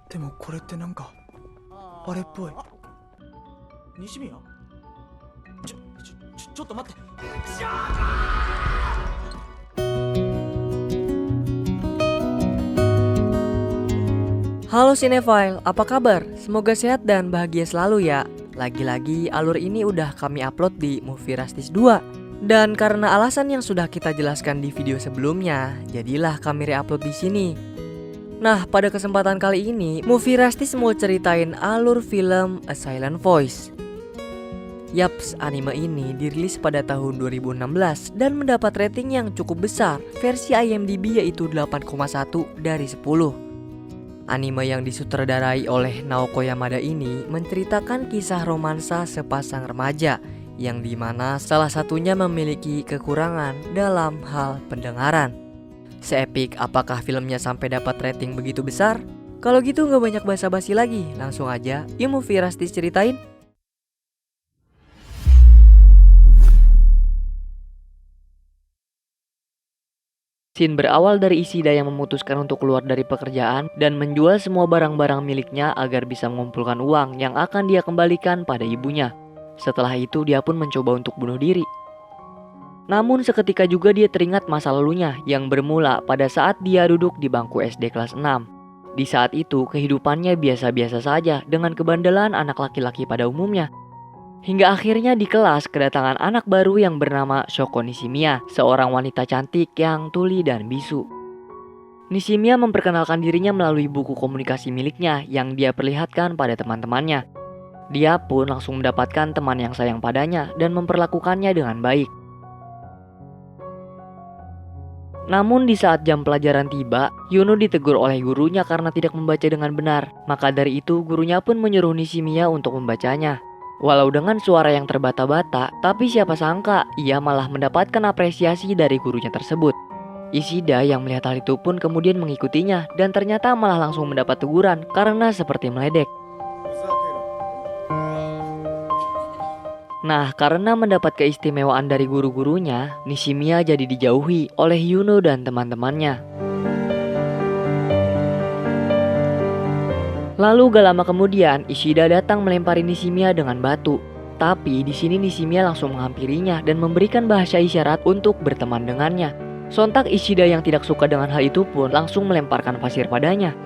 でもこれってなんかあれっぽい。西宮ちょっと待って。Halo Cinephile, apa kabar? Semoga sehat dan bahagia selalu ya. Lagi-lagi alur ini udah kami upload di Movie Rastis 2. Dan karena alasan yang sudah kita jelaskan di video sebelumnya, jadilah kami reupload di sini. Nah, pada kesempatan kali ini, Movie Rastis mau ceritain alur film A Silent Voice. Yaps, anime ini dirilis pada tahun 2016 dan mendapat rating yang cukup besar. Versi IMDb yaitu 8,1 dari 10. Anime yang disutradarai oleh Naoko Yamada ini menceritakan kisah romansa sepasang remaja yang dimana salah satunya memiliki kekurangan dalam hal pendengaran. Seepik apakah filmnya sampai dapat rating begitu besar? Kalau gitu gak banyak basa-basi lagi, langsung aja yuk Movie Rastis ceritain. Scene berawal dari Ishida yang memutuskan untuk keluar dari pekerjaan dan menjual semua barang-barang miliknya agar bisa mengumpulkan uang yang akan dia kembalikan pada ibunya. Setelah itu dia pun mencoba untuk bunuh diri. Namun seketika juga dia teringat masa lalunya yang bermula pada saat dia duduk di bangku SD kelas 6. Di saat itu kehidupannya biasa-biasa saja dengan kebandelan anak laki-laki pada umumnya. Hingga akhirnya di kelas kedatangan anak baru yang bernama Shoko Nishimiya, seorang wanita cantik yang tuli dan bisu. Nishimiya memperkenalkan dirinya melalui buku komunikasi miliknya yang dia perlihatkan pada teman-temannya. Dia pun langsung mendapatkan teman yang sayang padanya dan memperlakukannya dengan baik. Namun di saat jam pelajaran tiba, Yuno ditegur oleh gurunya karena tidak membaca dengan benar. Maka dari itu gurunya pun menyuruh Nishimiya untuk membacanya. Walau dengan suara yang terbata-bata, tapi siapa sangka ia malah mendapatkan apresiasi dari gurunya tersebut. Ishida yang melihat hal itu pun kemudian mengikutinya dan ternyata malah langsung mendapat teguran karena seperti meledek. Nah, karena mendapat keistimewaan dari guru-gurunya, Nishimiya jadi dijauhi oleh Yuno dan teman-temannya. Lalu gak lama kemudian, Ishida datang melempari Nishimiya dengan batu. Tapi di sini Nishimiya langsung menghampirinya dan memberikan bahasa isyarat untuk berteman dengannya. Sontak Ishida yang tidak suka dengan hal itu pun langsung melemparkan pasir padanya.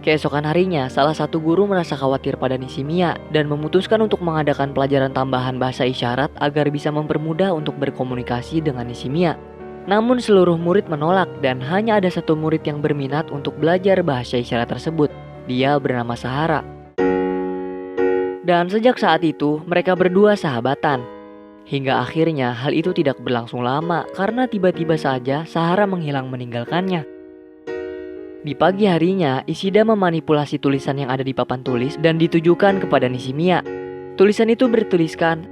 Keesokan harinya, salah satu guru merasa khawatir pada Nishimiya dan memutuskan untuk mengadakan pelajaran tambahan bahasa isyarat agar bisa mempermudah untuk berkomunikasi dengan Nishimiya. Namun seluruh murid menolak dan hanya ada satu murid yang berminat untuk belajar bahasa isyarat tersebut. Dia bernama Sahara. Dan sejak saat itu mereka berdua sahabatan. Hingga akhirnya hal itu tidak berlangsung lama karena tiba-tiba saja Sahara menghilang meninggalkannya. Di pagi harinya, Ishida memanipulasi tulisan yang ada di papan tulis dan ditujukan kepada Nishimiya. Tulisan itu bertuliskan,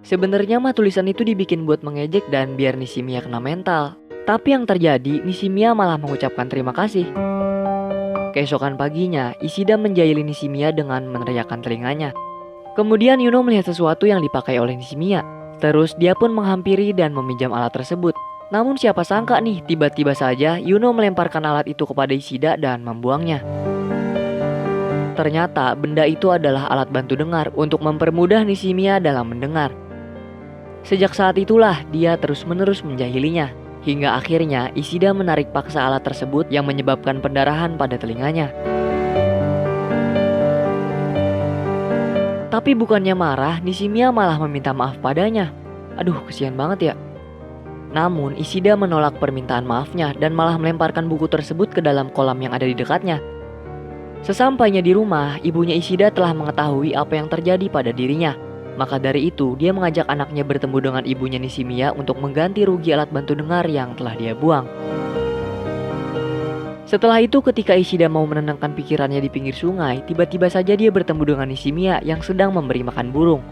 sebenarnya mah tulisan itu dibikin buat mengejek dan biar Nishimiya kena mental. Tapi yang terjadi, Nishimiya malah mengucapkan terima kasih. Keesokan paginya, Ishida menjahili Nishimiya dengan meneriakkan telinganya. Kemudian Yuno melihat sesuatu yang dipakai oleh Nishimiya. Terus dia pun menghampiri dan meminjam alat tersebut. Namun siapa sangka nih, tiba-tiba saja Yuno melemparkan alat itu kepada Ishida dan membuangnya. Ternyata benda itu adalah alat bantu dengar untuk mempermudah Nishimiya dalam mendengar. Sejak saat itulah dia terus-menerus menjahilinya. Hingga akhirnya Ishida menarik paksa alat tersebut yang menyebabkan pendarahan pada telinganya. Tapi bukannya marah, Nishimiya malah meminta maaf padanya. Aduh, kesian banget ya. Namun Ishida menolak permintaan maafnya dan malah melemparkan buku tersebut ke dalam kolam yang ada di dekatnya. Sesampainya di rumah, ibunya Ishida telah mengetahui apa yang terjadi pada dirinya. Maka dari itu, dia mengajak anaknya bertemu dengan ibunya Nishimiya untuk mengganti rugi alat bantu dengar yang telah dia buang. Setelah itu, ketika Ishida mau menenangkan pikirannya di pinggir sungai, tiba-tiba saja dia bertemu dengan Nishimiya yang sedang memberi makan burung.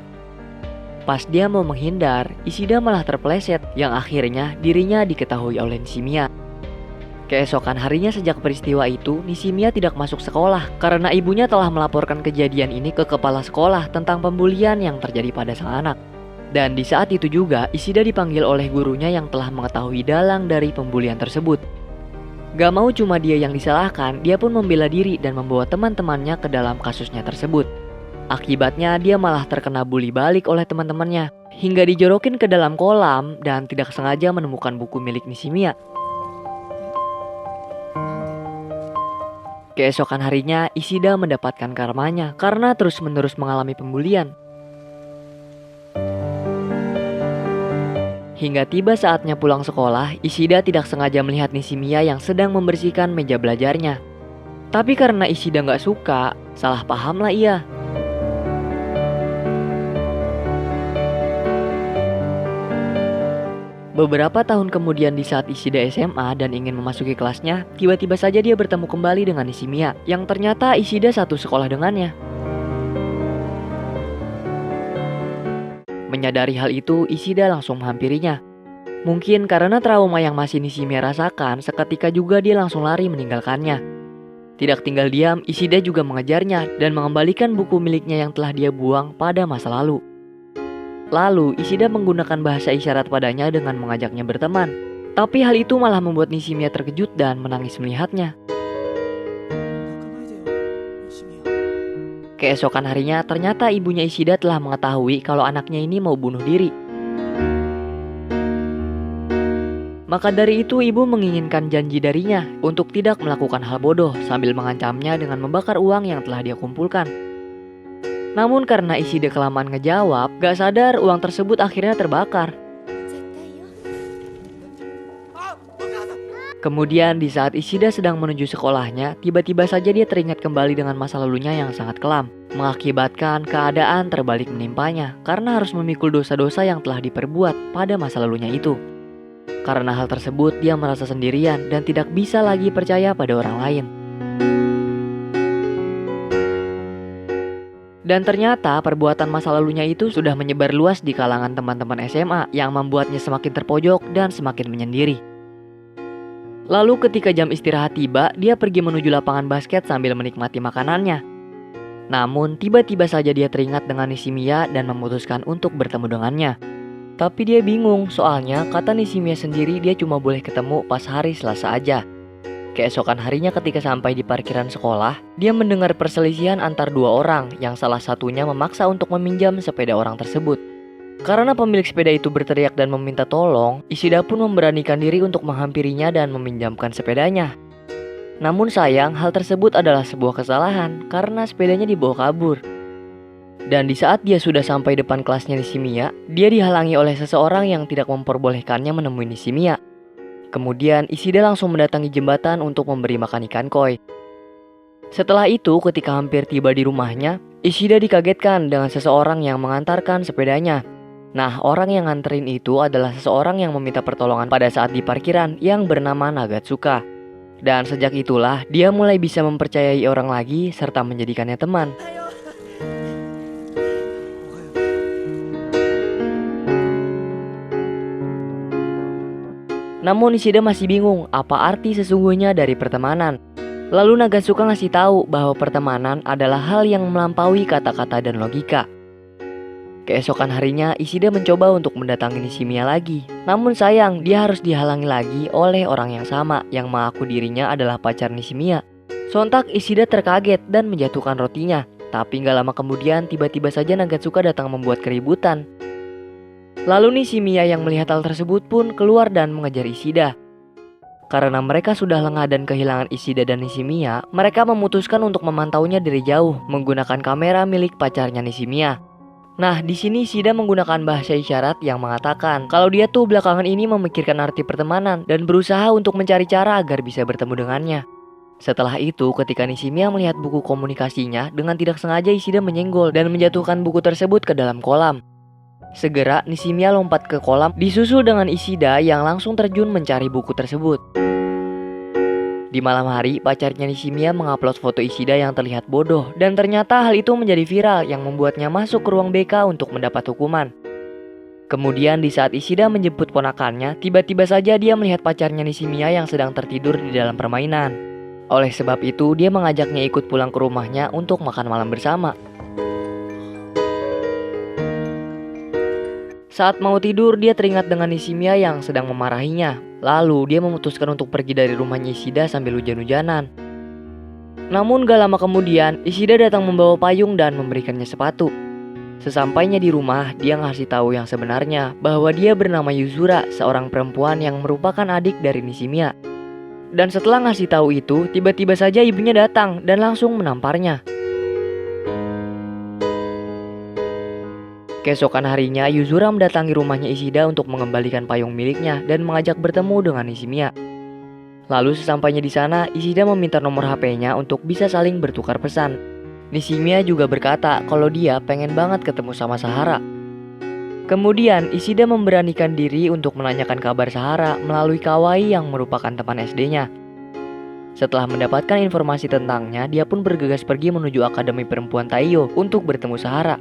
Pas dia mau menghindar, Ishida malah terpeleset yang akhirnya dirinya diketahui oleh Nishimiya. Keesokan harinya sejak peristiwa itu, Nishimiya tidak masuk sekolah karena ibunya telah melaporkan kejadian ini ke kepala sekolah tentang pembulian yang terjadi pada sang anak. Dan di saat itu juga Ishida dipanggil oleh gurunya yang telah mengetahui dalang dari pembulian tersebut. Gak mau cuma dia yang disalahkan, dia pun membela diri dan membawa teman-temannya ke dalam kasusnya tersebut. Akibatnya dia malah terkena bully balik oleh teman-temannya, hingga dijorokin ke dalam kolam dan tidak sengaja menemukan buku milik Nishimiya. Keesokan harinya, Ishida mendapatkan karmanya karena terus-menerus mengalami pembulian. Hingga tiba saatnya pulang sekolah, Ishida tidak sengaja melihat Nishimiya yang sedang membersihkan meja belajarnya. Tapi karena Ishida nggak suka, salah pahamlah ia. Beberapa tahun kemudian di saat Ishida SMA dan ingin memasuki kelasnya, tiba-tiba saja dia bertemu kembali dengan Nishimiya, yang ternyata Ishida satu sekolah dengannya. Menyadari hal itu, Ishida langsung menghampirinya. Mungkin karena trauma yang masih Nishimiya rasakan, seketika juga dia langsung lari meninggalkannya. Tidak tinggal diam, Ishida juga mengejarnya dan mengembalikan buku miliknya yang telah dia buang pada masa lalu. Lalu, Ishida menggunakan bahasa isyarat padanya dengan mengajaknya berteman. Tapi hal itu malah membuat Nishimiya terkejut dan menangis melihatnya. Keesokan harinya, ternyata ibunya Ishida telah mengetahui kalau anaknya ini mau bunuh diri. Maka dari itu ibu menginginkan janji darinya untuk tidak melakukan hal bodoh sambil mengancamnya dengan membakar uang yang telah dia kumpulkan. Namun karena Ishida kelamaan ngejawab, gak sadar uang tersebut akhirnya terbakar. Kemudian di saat Ishida sedang menuju sekolahnya, tiba-tiba saja dia teringat kembali dengan masa lalunya yang sangat kelam, mengakibatkan keadaan terbalik menimpanya karena harus memikul dosa-dosa yang telah diperbuat pada masa lalunya itu. Karena hal tersebut, dia merasa sendirian dan tidak bisa lagi percaya pada orang lain. Dan ternyata perbuatan masa lalunya itu sudah menyebar luas di kalangan teman-teman SMA yang membuatnya semakin terpojok dan semakin menyendiri. Lalu ketika jam istirahat tiba, dia pergi menuju lapangan basket sambil menikmati makanannya. Namun tiba-tiba saja dia teringat dengan Nishimiya dan memutuskan untuk bertemu dengannya. Tapi dia bingung, soalnya kata Nishimiya sendiri dia cuma boleh ketemu pas hari Selasa aja. Keesokan harinya ketika sampai di parkiran sekolah, dia mendengar perselisihan antar dua orang yang salah satunya memaksa untuk meminjam sepeda orang tersebut. Karena pemilik sepeda itu berteriak dan meminta tolong, Ishida pun memberanikan diri untuk menghampirinya dan meminjamkan sepedanya. Namun sayang, hal tersebut adalah sebuah kesalahan karena sepedanya dibawa kabur. Dan di saat dia sudah sampai depan kelasnya Nishimiya, dia dihalangi oleh seseorang yang tidak memperbolehkannya menemui Nishimiya. Kemudian Ishida langsung mendatangi jembatan untuk memberi makan ikan koi. Setelah itu, ketika hampir tiba di rumahnya, Ishida dikagetkan dengan seseorang yang mengantarkan sepedanya. Nah, orang yang nganterin itu adalah seseorang yang meminta pertolongan pada saat di parkiran yang bernama Nagatsuka. Dan sejak itulah, dia mulai bisa mempercayai orang lagi serta menjadikannya teman. Namun Ishida masih bingung apa arti sesungguhnya dari pertemanan. Lalu Nagatsuka ngasih tahu bahwa pertemanan adalah hal yang melampaui kata-kata dan logika. Keesokan harinya Ishida mencoba untuk mendatangi Nishimiya lagi. Namun sayang, dia harus dihalangi lagi oleh orang yang sama yang mengaku dirinya adalah pacar Nishimiya. Sontak Ishida terkaget dan menjatuhkan rotinya. Tapi gak lama kemudian tiba-tiba saja Nagatsuka datang membuat keributan. Lalu Nishimiya yang melihat hal tersebut pun keluar dan mengejar Ishida. Karena mereka sudah lengah dan kehilangan Ishida dan Nishimiya, mereka memutuskan untuk memantaunya dari jauh menggunakan kamera milik pacarnya Nishimiya. Nah, di sini Ishida menggunakan bahasa isyarat yang mengatakan kalau dia tuh belakangan ini memikirkan arti pertemanan dan berusaha untuk mencari cara agar bisa bertemu dengannya. Setelah itu, ketika Nishimiya melihat buku komunikasinya, dengan tidak sengaja Ishida menyenggol dan menjatuhkan buku tersebut ke dalam kolam. Segera Nishimiya lompat ke kolam disusul dengan Ishida yang langsung terjun mencari buku tersebut. Di malam hari, pacarnya Nishimiya mengupload foto Ishida yang terlihat bodoh dan ternyata hal itu menjadi viral yang membuatnya masuk ke ruang BK untuk mendapat hukuman. Kemudian di saat Ishida menjemput ponakannya, tiba-tiba saja dia melihat pacarnya Nishimiya yang sedang tertidur di dalam permainan. Oleh sebab itu, dia mengajaknya ikut pulang ke rumahnya untuk makan malam bersama. Saat mau tidur, dia teringat dengan Nishimiya yang sedang memarahinya. Lalu dia memutuskan untuk pergi dari rumahnya Ishida sambil hujan-hujanan. Namun gak lama kemudian, Ishida datang membawa payung dan memberikannya sepatu. Sesampainya di rumah, dia ngasih tahu yang sebenarnya bahwa dia bernama Yuzura, seorang perempuan yang merupakan adik dari Nishimiya. Dan setelah ngasih tahu itu, tiba-tiba saja ibunya datang dan langsung menamparnya. Keesokan harinya, Yuzura mendatangi rumahnya Ishida untuk mengembalikan payung miliknya dan mengajak bertemu dengan Nishimiya. Lalu sesampainya di sana, Ishida meminta nomor HP-nya untuk bisa saling bertukar pesan. Nishimiya juga berkata kalau dia pengen banget ketemu sama Sahara. Kemudian, Ishida memberanikan diri untuk menanyakan kabar Sahara melalui Kawai yang merupakan teman SD-nya. Setelah mendapatkan informasi tentangnya, dia pun bergegas pergi menuju Akademi Perempuan Taiyo untuk bertemu Sahara.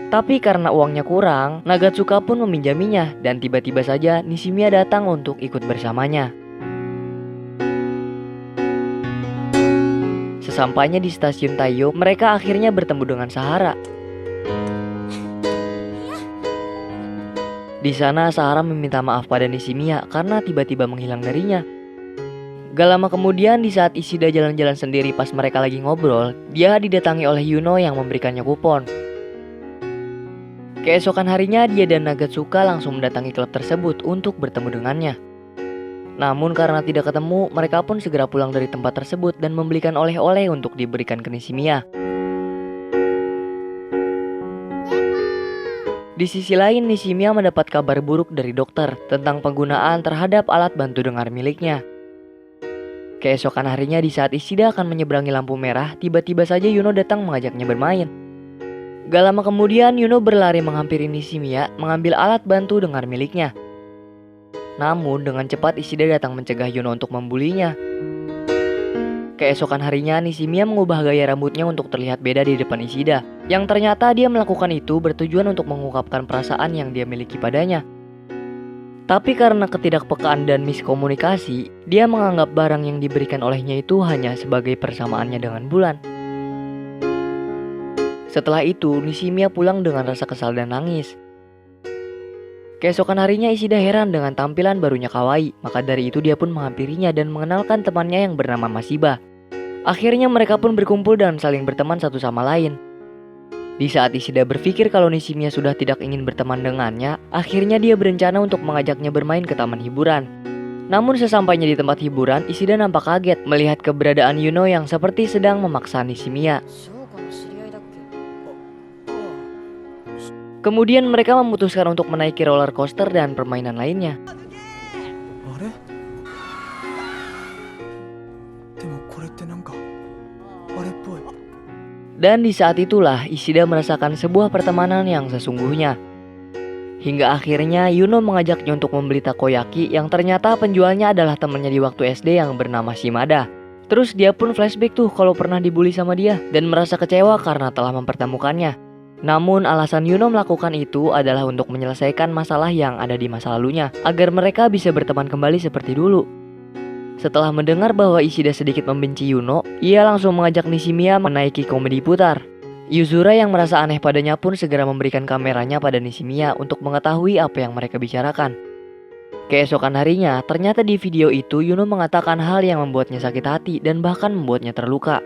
Tapi karena uangnya kurang, Nagatsuka pun meminjaminya dan tiba-tiba saja Nishimiya datang untuk ikut bersamanya. Sesampainya di stasiun Taiyo, mereka akhirnya bertemu dengan Sahara. Di sana Sahara meminta maaf pada Nishimiya karena tiba-tiba menghilang darinya. Gak lama kemudian di saat Ishida jalan-jalan sendiri pas mereka lagi ngobrol, dia didatangi oleh Yuno yang memberikannya kupon. Keesokan harinya dia dan Nagatsuka langsung mendatangi klub tersebut untuk bertemu dengannya. Namun karena tidak ketemu, mereka pun segera pulang dari tempat tersebut dan membelikan oleh-oleh untuk diberikan ke Nishimiya. Di sisi lain, Nishimiya mendapat kabar buruk dari dokter tentang penggunaan terhadap alat bantu dengar miliknya. Keesokan harinya di saat Ishida akan menyeberangi lampu merah, tiba-tiba saja Yuno datang mengajaknya bermain. Gak lama kemudian Yuno berlari menghampiri Nishimiya mengambil alat bantu dengar miliknya. Namun dengan cepat Ishida datang mencegah Yuno untuk membulinya. Keesokan harinya Nishimiya mengubah gaya rambutnya untuk terlihat beda di depan Ishida. Yang ternyata dia melakukan itu bertujuan untuk mengungkapkan perasaan yang dia miliki padanya. Tapi karena ketidakpekaan dan miskomunikasi, dia menganggap barang yang diberikan olehnya itu hanya sebagai persamaannya dengan bulan. Setelah itu, Nishimiya pulang dengan rasa kesal dan nangis. Keesokan harinya Ishida heran dengan tampilan barunya Kawai, maka dari itu dia pun menghampirinya dan mengenalkan temannya yang bernama Masiba. Akhirnya mereka pun berkumpul dan saling berteman satu sama lain. Di saat Ishida berpikir kalau Nishimiya sudah tidak ingin berteman dengannya, akhirnya dia berencana untuk mengajaknya bermain ke taman hiburan. Namun sesampainya di tempat hiburan, Ishida nampak kaget melihat keberadaan Yuno yang seperti sedang memaksa Nishimiya. Kemudian mereka memutuskan untuk menaiki roller coaster dan permainan lainnya. あれでもこれってなんかあれっぽい。 Dan di saat itulah Ishida merasakan sebuah pertemanan yang sesungguhnya. Hingga akhirnya Yuno mengajaknya untuk membeli takoyaki yang ternyata penjualnya adalah temannya di waktu SD yang bernama Shimada. Terus dia pun flashback tuh kalau pernah dibully sama dia dan merasa kecewa karena telah mempertemukannya. Namun alasan Yuno melakukan itu adalah untuk menyelesaikan masalah yang ada di masa lalunya agar mereka bisa berteman kembali seperti dulu. Setelah mendengar bahwa Ishida sedikit membenci Yuno, ia langsung mengajak Nishimiya menaiki komedi putar. Yuzura yang merasa aneh padanya pun segera memberikan kameranya pada Nishimiya untuk mengetahui apa yang mereka bicarakan. Keesokan harinya, ternyata di video itu Yuno mengatakan hal yang membuatnya sakit hati dan bahkan membuatnya terluka.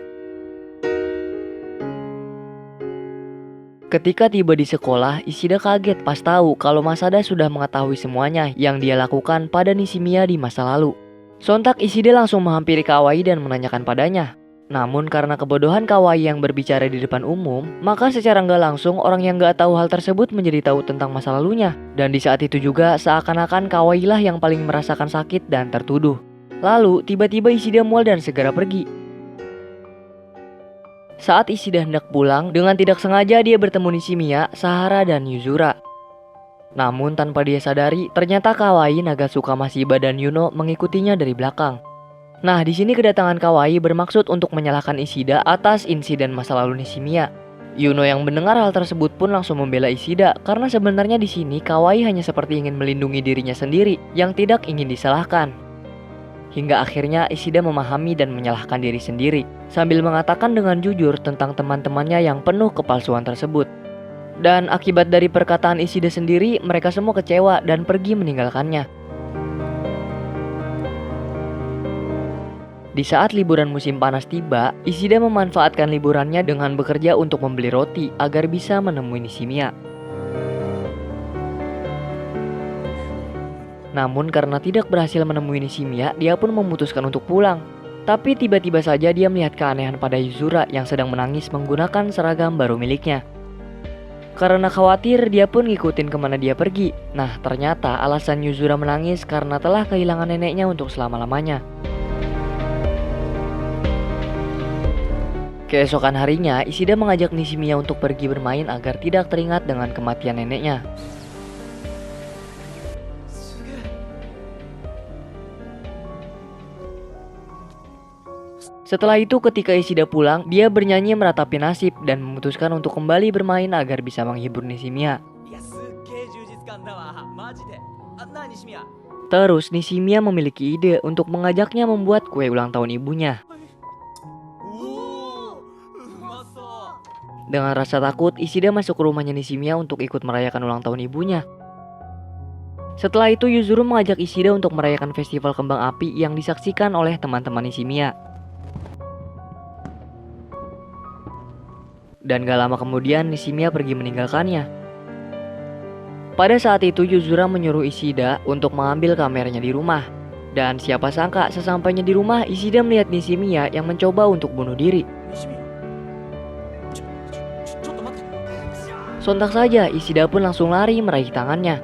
Ketika tiba di sekolah, Ishida kaget pas tahu kalau Masada sudah mengetahui semuanya yang dia lakukan pada Nishimiya di masa lalu. Sontak Ishida langsung menghampiri Kawai dan menanyakan padanya. Namun karena kebodohan Kawai yang berbicara di depan umum, maka secara nggak langsung orang yang nggak tahu hal tersebut menjadi tahu tentang masa lalunya. Dan di saat itu juga seakan-akan Kawai lah yang paling merasakan sakit dan tertuduh. Lalu tiba-tiba Ishida mual dan segera pergi. Saat Ishida hendak pulang, dengan tidak sengaja dia bertemu Nishimiya, Sahara, dan Yuzura. Namun tanpa dia sadari, ternyata Kawai, Nagatsuka, Masiba, dan Yuno mengikutinya dari belakang. Nah, di sini kedatangan Kawai bermaksud untuk menyalahkan Ishida atas insiden masa lalu Nishimiya. Yuno yang mendengar hal tersebut pun langsung membela Ishida karena sebenarnya di sini Kawai hanya seperti ingin melindungi dirinya sendiri yang tidak ingin disalahkan. Hingga akhirnya Ishida memahami dan menyalahkan diri sendiri sambil mengatakan dengan jujur tentang teman-temannya yang penuh kepalsuan tersebut. Dan akibat dari perkataan Ishida sendiri, mereka semua kecewa dan pergi meninggalkannya. Di saat liburan musim panas tiba, Ishida memanfaatkan liburannya dengan bekerja untuk membeli roti agar bisa menemui Nishimiya. Namun karena tidak berhasil menemui Nishimiya, dia pun memutuskan untuk pulang. Tapi tiba-tiba saja dia melihat keanehan pada Yuzura yang sedang menangis menggunakan seragam baru miliknya. Karena khawatir, dia pun ngikutin kemana dia pergi. Nah, ternyata alasan Yuzura menangis karena telah kehilangan neneknya untuk selama-lamanya. Keesokan harinya, Ishida mengajak Nishimiya untuk pergi bermain agar tidak teringat dengan kematian neneknya. Setelah itu ketika Ishida pulang, dia bernyanyi meratapi nasib dan memutuskan untuk kembali bermain agar bisa menghibur Nishimiya. Terus Nishimiya memiliki ide untuk mengajaknya membuat kue ulang tahun ibunya. Dengan rasa takut, Ishida masuk ke rumahnya Nishimiya untuk ikut merayakan ulang tahun ibunya. Setelah itu Yuzuru mengajak Ishida untuk merayakan festival kembang api yang disaksikan oleh teman-teman Nishimiya. Dan gak lama kemudian Nishimiya pergi meninggalkannya. Pada saat itu Yuzura menyuruh Ishida untuk mengambil kameranya di rumah. Dan siapa sangka sesampainya di rumah Ishida melihat Nishimiya yang mencoba untuk bunuh diri. Sontak saja Ishida pun langsung lari meraih tangannya.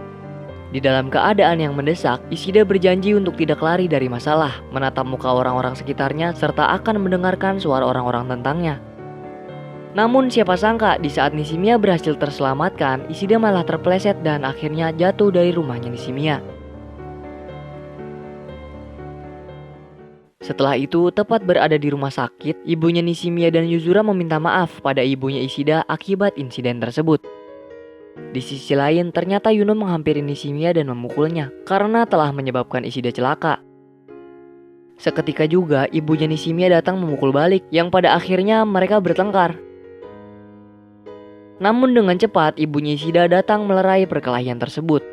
Di dalam keadaan yang mendesak, Ishida berjanji untuk tidak lari dari masalah, menatap muka orang-orang sekitarnya serta akan mendengarkan suara orang-orang tentangnya. Namun siapa sangka di saat Nishimiya berhasil terselamatkan, Ishida malah terpeleset dan akhirnya jatuh dari rumahnya Nishimiya. Setelah itu, tepat berada di rumah sakit, ibunya Nishimiya dan Yuzura meminta maaf pada ibunya Ishida akibat insiden tersebut. Di sisi lain, ternyata Yuno menghampiri Nishimiya dan memukulnya karena telah menyebabkan Ishida celaka. Seketika juga, ibunya Nishimiya datang memukul balik yang pada akhirnya mereka bertengkar. Namun dengan cepat ibunya Ishida datang melerai perkelahian tersebut.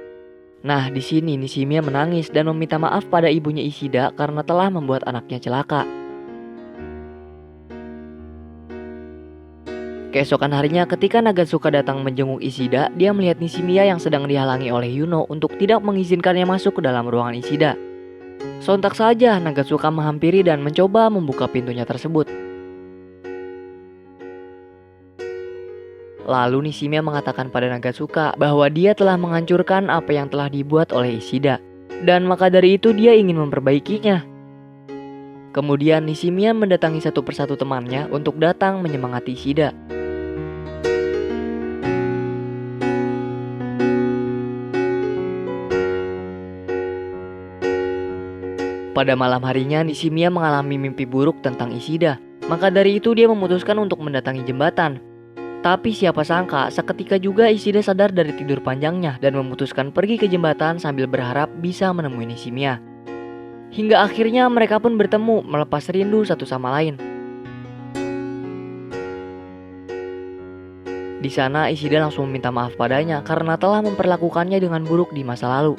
Nah, di sini Nishimiya menangis dan meminta maaf pada ibunya Ishida karena telah membuat anaknya celaka. Keesokan harinya ketika Nagatsuka datang menjenguk Ishida, dia melihat Nishimiya yang sedang dihalangi oleh Yuno untuk tidak mengizinkannya masuk ke dalam ruangan Ishida. Sontak saja Nagatsuka menghampiri dan mencoba membuka pintunya tersebut. Lalu Nishimiya mengatakan pada Nagatsuka bahwa dia telah menghancurkan apa yang telah dibuat oleh Ishida. Dan maka dari itu dia ingin memperbaikinya. Kemudian Nishimiya mendatangi satu persatu temannya untuk datang menyemangati Ishida. Pada malam harinya Nishimiya mengalami mimpi buruk tentang Ishida. Maka dari itu dia memutuskan untuk mendatangi jembatan. Tapi siapa sangka seketika juga Ishida sadar dari tidur panjangnya dan memutuskan pergi ke jembatan sambil berharap bisa menemui Nishimiya. Hingga akhirnya mereka pun bertemu melepas rindu satu sama lain. Di sana Ishida langsung meminta maaf padanya karena telah memperlakukannya dengan buruk di masa lalu.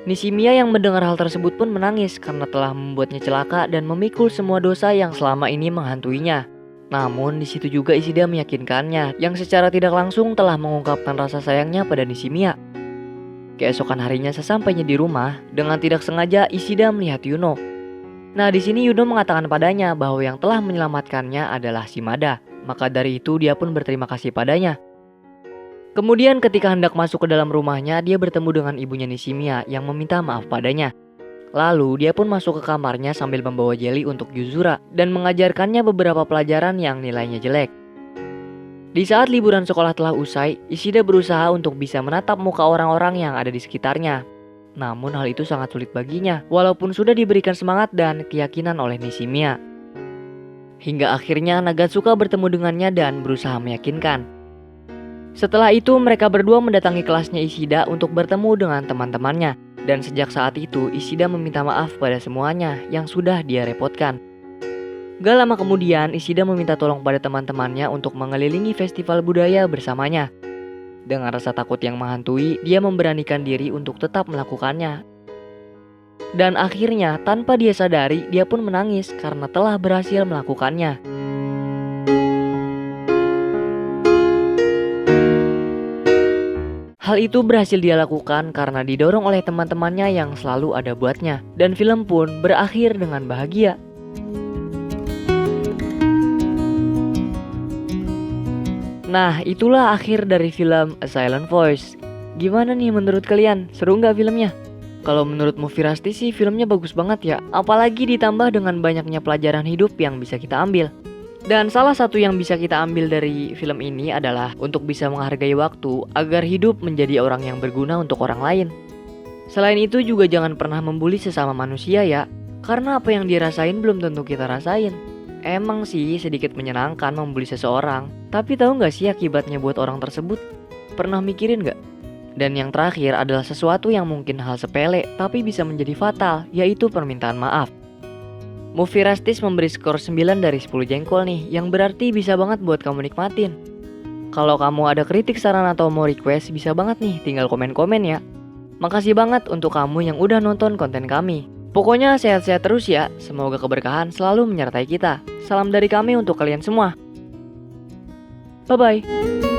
Nishimiya yang mendengar hal tersebut pun menangis karena telah membuatnya celaka dan memikul semua dosa yang selama ini menghantuinya. Namun di situ juga Ishida meyakinkannya yang secara tidak langsung telah mengungkapkan rasa sayangnya pada Nishimiya. Keesokan harinya sesampainya di rumah, dengan tidak sengaja Ishida melihat Yuno. Nah, di sini Yuno mengatakan padanya bahwa yang telah menyelamatkannya adalah Shimada. Maka dari itu dia pun berterima kasih padanya. Kemudian ketika hendak masuk ke dalam rumahnya, dia bertemu dengan ibunya Nishimiya yang meminta maaf padanya. Lalu dia pun masuk ke kamarnya sambil membawa jeli untuk Yuzura dan mengajarkannya beberapa pelajaran yang nilainya jelek. Di saat liburan sekolah telah usai, Ishida berusaha untuk bisa menatap muka orang-orang yang ada di sekitarnya. Namun hal itu sangat sulit baginya, walaupun sudah diberikan semangat dan keyakinan oleh Nishimiya. Hingga akhirnya Nagatsuka bertemu dengannya dan berusaha meyakinkan. Setelah itu mereka berdua mendatangi kelasnya Ishida untuk bertemu dengan teman-temannya. Dan sejak saat itu Ishida meminta maaf pada semuanya yang sudah dia repotkan. Gak lama kemudian Ishida meminta tolong pada teman-temannya untuk mengelilingi festival budaya bersamanya. Dengan rasa takut yang menghantui, dia memberanikan diri untuk tetap melakukannya. Dan akhirnya, tanpa dia sadari, dia pun menangis karena telah berhasil melakukannya. Hal itu berhasil dia lakukan karena didorong oleh teman-temannya yang selalu ada buatnya. Dan film pun berakhir dengan bahagia. Nah, itulah akhir dari film A Silent Voice. Gimana nih menurut kalian? Seru nggak filmnya? Kalau menurut Movie Rusty sih filmnya bagus banget ya. Apalagi ditambah dengan banyaknya pelajaran hidup yang bisa kita ambil. Dan salah satu yang bisa kita ambil dari film ini adalah untuk bisa menghargai waktu agar hidup menjadi orang yang berguna untuk orang lain. Selain itu juga jangan pernah membuli sesama manusia ya, karena apa yang dirasain belum tentu kita rasain. Emang sih sedikit menyenangkan membuli seseorang, tapi tahu nggak sih akibatnya buat orang tersebut? Pernah mikirin nggak? Dan yang terakhir adalah sesuatu yang mungkin hal sepele tapi bisa menjadi fatal, yaitu permintaan maaf. Movie Rastis memberi skor 9 dari 10 jengkol nih, yang berarti bisa banget buat kamu nikmatin. Kalau kamu ada kritik, saran, atau mau request, bisa banget nih, tinggal komen-komen ya. Makasih banget untuk kamu yang udah nonton konten kami. Pokoknya sehat-sehat terus ya, semoga keberkahan selalu menyertai kita. Salam dari kami untuk kalian semua. Bye-bye.